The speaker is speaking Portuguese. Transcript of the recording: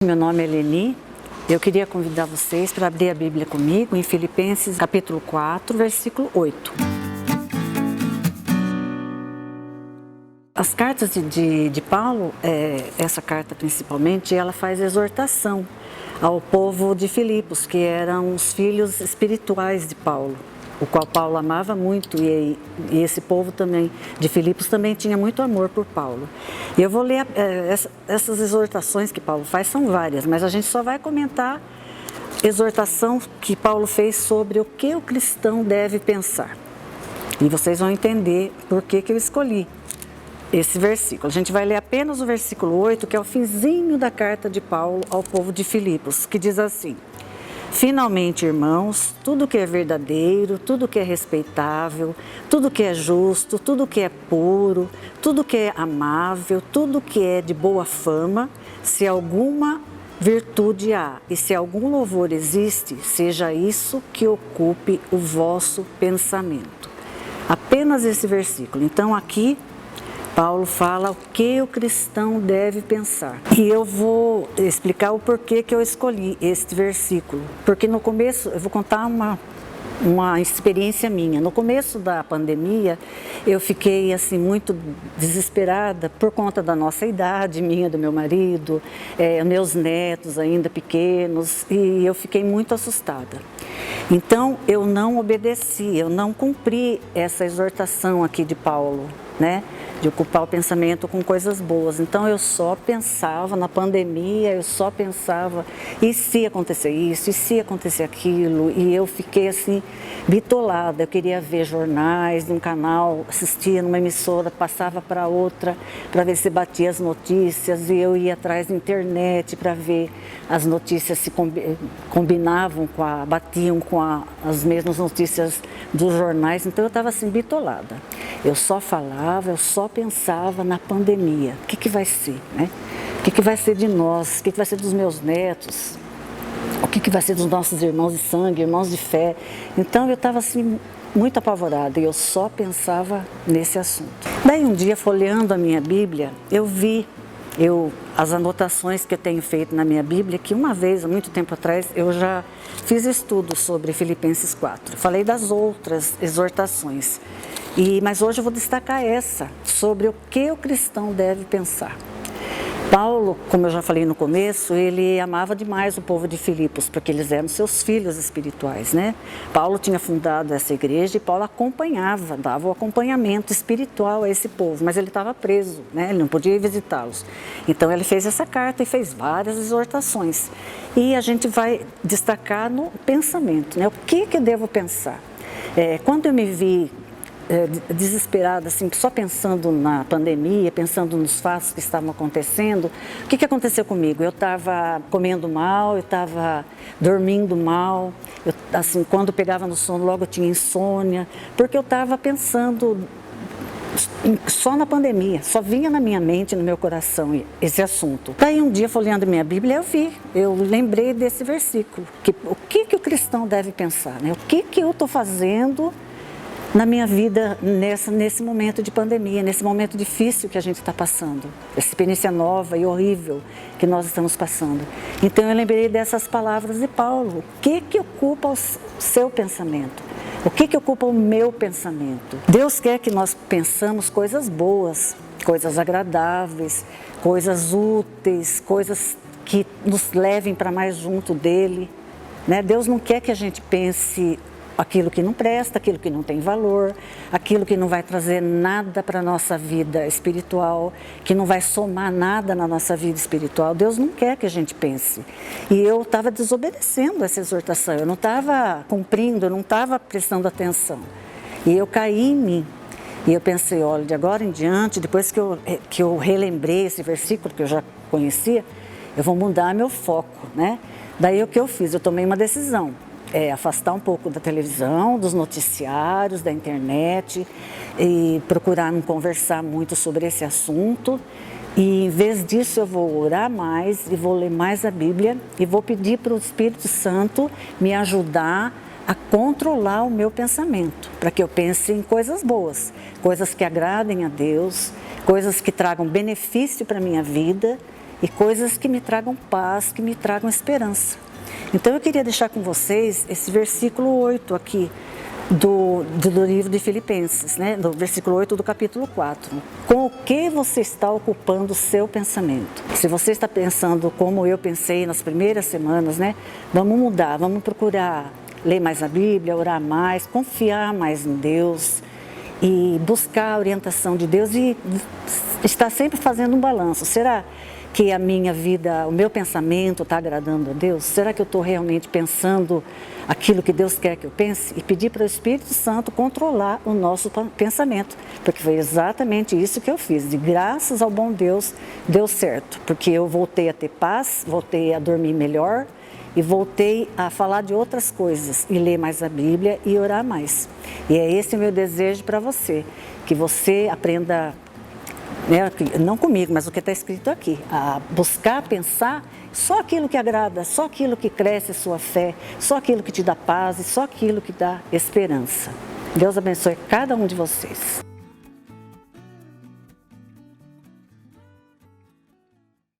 Meu nome é Leni. Eu queria convidar vocês para abrir a Bíblia comigo em Filipenses capítulo 4, versículo 8. As cartas de Paulo, essa carta principalmente, ela faz exortação ao povo de Filipos, que eram os filhos espirituais de Paulo, o qual Paulo amava muito, e esse povo também de Filipos também tinha muito amor por Paulo. E eu vou ler essas exortações que Paulo faz, são várias, mas a gente só vai comentar a exortação que Paulo fez sobre o que o cristão deve pensar. E vocês vão entender por que eu escolhi esse versículo. A gente vai ler apenas o versículo 8, que é o finzinho da carta de Paulo ao povo de Filipos, que diz assim: finalmente, irmãos, tudo que é verdadeiro, tudo que é respeitável, tudo que é justo, tudo que é puro, tudo que é amável, tudo que é de boa fama, se alguma virtude há e se algum louvor existe, seja isso que ocupe o vosso pensamento. Apenas esse versículo. Então aqui Paulo fala o que o cristão deve pensar. E eu vou explicar o porquê que eu escolhi este versículo. Porque no começo, eu vou contar uma experiência minha. No começo da pandemia, eu fiquei assim muito desesperada por conta da nossa idade, minha, do meu marido, meus netos ainda pequenos, e eu fiquei muito assustada. Então, eu não obedeci, eu não cumpri essa exortação aqui de Paulo, né? De ocupar o pensamento com coisas boas. Então eu só pensava na pandemia, eu só pensava, e se acontecer isso, e se acontecer aquilo, e eu fiquei assim, bitolada. Eu queria ver jornais de um canal, assistia numa emissora, passava para outra, para ver se batia as notícias, e eu ia atrás da internet para ver as notícias se combinavam batiam com as mesmas notícias dos jornais. Então eu estava assim, bitolada. Eu só falava, eu só pensava na pandemia. O que vai ser, né? O que vai ser de nós? O que vai ser dos meus netos? O que vai ser dos nossos irmãos de sangue, irmãos de fé? Então eu estava assim, muito apavorada, e eu só pensava nesse assunto. Daí um dia, folheando a minha Bíblia, eu vi as anotações que eu tenho feito na minha Bíblia, que uma vez, há muito tempo atrás, eu já fiz estudo sobre Filipenses 4. Falei das outras exortações, mas hoje eu vou destacar essa, sobre o que o cristão deve pensar. Paulo, como eu já falei no começo, ele amava demais o povo de Filipos, porque eles eram seus filhos espirituais, né? Paulo tinha fundado essa igreja e Paulo acompanhava, dava o acompanhamento espiritual a esse povo, mas ele estava preso, né? Ele não podia ir visitá-los. Então ele fez essa carta e fez várias exortações. E a gente vai destacar no pensamento, né? O que eu devo pensar? Quando eu me vi desesperada, assim, só pensando na pandemia, pensando nos fatos que estavam acontecendo, o que aconteceu comigo? Eu estava comendo mal, eu estava dormindo mal, assim, quando pegava no sono, logo eu tinha insônia, porque eu estava pensando só na pandemia, só vinha na minha mente, no meu coração esse assunto. Daí um dia, folheando minha Bíblia, eu lembrei desse versículo, o que o cristão deve pensar, né? O que eu estou fazendo na minha vida nesse momento de pandemia, nesse momento difícil que a gente está passando, essa experiência nova e horrível que nós estamos passando. Então eu lembrei dessas palavras de Paulo. O que ocupa o seu pensamento? O que ocupa o meu pensamento? Deus quer que nós pensamos coisas boas, coisas agradáveis, coisas úteis, coisas que nos levem para mais junto dele, né? Deus não quer que a gente pense aquilo que não presta, aquilo que não tem valor, aquilo que não vai trazer nada para a nossa vida espiritual, que não vai somar nada na nossa vida espiritual. Deus não quer que a gente pense. E eu estava desobedecendo essa exortação, eu não estava cumprindo, eu não estava prestando atenção. E eu caí em mim. E eu pensei, olha, de agora em diante, depois que eu relembrei esse versículo que eu já conhecia, eu vou mudar meu foco, né? Daí o que eu fiz? Eu tomei uma decisão. Afastar um pouco da televisão, dos noticiários, da internet, e procurar não conversar muito sobre esse assunto. E em vez disso eu vou orar mais e vou ler mais a Bíblia e vou pedir para o Espírito Santo me ajudar a controlar o meu pensamento, para que eu pense em coisas boas, coisas que agradem a Deus, coisas que tragam benefício para a minha vida e coisas que me tragam paz, que me tragam esperança. Então eu queria deixar com vocês esse versículo 8 aqui do livro de Filipenses, né? Do versículo 8 do capítulo 4. Com o que você está ocupando o seu pensamento? Se você está pensando como eu pensei nas primeiras semanas, né? Vamos mudar, vamos procurar ler mais a Bíblia, orar mais, confiar mais em Deus e buscar a orientação de Deus e estar sempre fazendo um balanço. Será que a minha vida, o meu pensamento está agradando a Deus? Será que eu estou realmente pensando aquilo que Deus quer que eu pense? E pedir para o Espírito Santo controlar o nosso pensamento, porque foi exatamente isso que eu fiz. E graças ao bom Deus, deu certo, porque eu voltei a ter paz, voltei a dormir melhor e voltei a falar de outras coisas e ler mais a Bíblia e orar mais. E é esse o meu desejo para você, que você aprenda, né, não comigo, mas o que está escrito aqui, a buscar, pensar só aquilo que agrada, só aquilo que cresce a sua fé, só aquilo que te dá paz e só aquilo que dá esperança. Deus abençoe cada um de vocês.